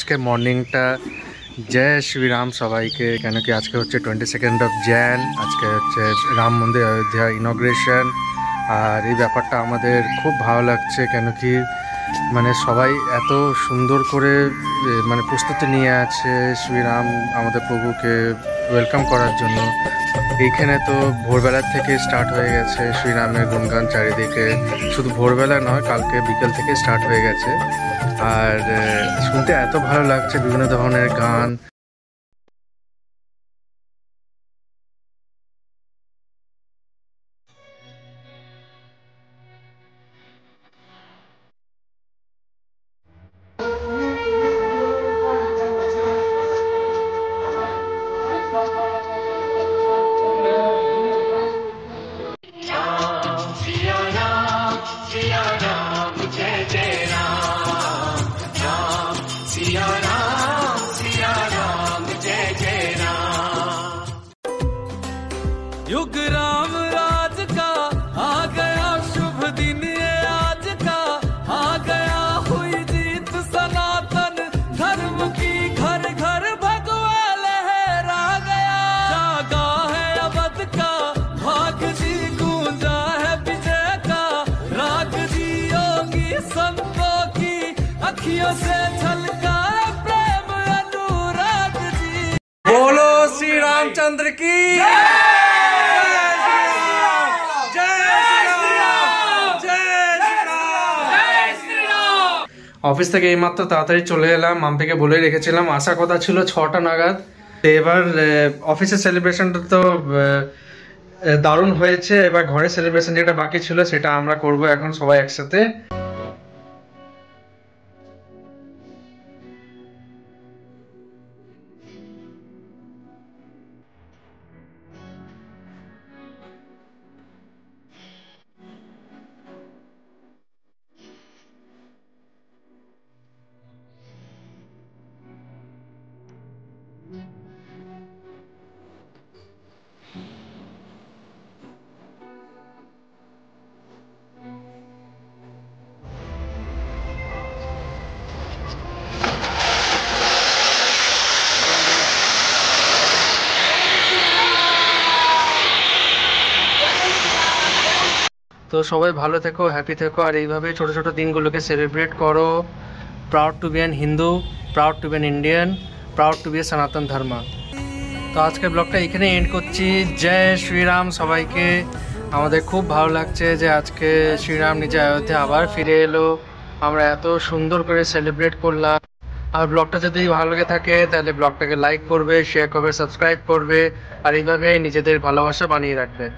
আজকে মর্নিংটা জয় শ্রীরাম সবাইকে, কেন কি আজকে হচ্ছে 22 জ্যান, আজকে হচ্ছে রাম মন্দির অযোধ্যা ইনগ্রেশন। আর এই ব্যাপারটা আমাদের খুব ভালো লাগছে, কেন কি মানে সবাই এত সুন্দর করে মানে প্রস্তুতি নিয়ে আছে শ্রীরাম আমাদের প্রভুকে ওয়েলকাম করার জন্য। এইখানে তো ভোরবেলার থেকে স্টার্ট হয়ে গেছে শ্রীরামের গুণগান চারিদিকে, শুধু ভোরবেলা নয়, কালকে বিকেল থেকে স্টার্ট হয়ে গেছে। আর শুনতে এত ভালো লাগছে, বিভিন্ন ধরনের গান। युग राम राज का आ गया शुभ दिन, ये आज का आ गया हुई जीत सनातन धर्म की, घर घर भगवा लहरा गया। जागा है अवध का भाग जी, गूंजा है विजय का राग जी, योगी संतों की अखियों से झलका प्रेम अनुराग जी। बोलो श्री रामचंद्र की। অফিস থেকে এইমাত্র তাড়াতাড়ি চলে এলাম, মাম্পিকে বলে রেখেছিলাম আসার কথা ছিল 6টা নাগাদ। এবার অফিসের সেলিব্রেশনটা তো দারুণ হয়েছে, এবার ঘরের সেলিব্রেশন যেটা বাকি ছিল সেটা আমরা করব এখন সবাই একসাথে। তো সবাই ভালো থেকো, হ্যাপি থেকো, আর এইভাবে ছোট ছোট দিনগুলোকে সেলিব্রেট করো। Proud to be an Hindu, proud to be an Indian, proud to be a Sanatan Dharma. তো আজকের ব্লগটা এখানে এন্ড করছি। জয় শ্রীরাম সবাইকে। আমাদের খুব ভালো লাগছে যে আজকে শ্রীরাম নিজে অযোধ্যা আবার ফিরে এলো, আমরা এত সুন্দর করে সেলিব্রেট করলাম। আর ব্লগটা যদি ভালো লেগে থাকে তাহলে ব্লগটাকে লাইক করবে, শেয়ার করবে, সাবস্ক্রাইব করবে, আর এইভাবে নিজেদের ভালোবাসা বানিয়ে রাখবে।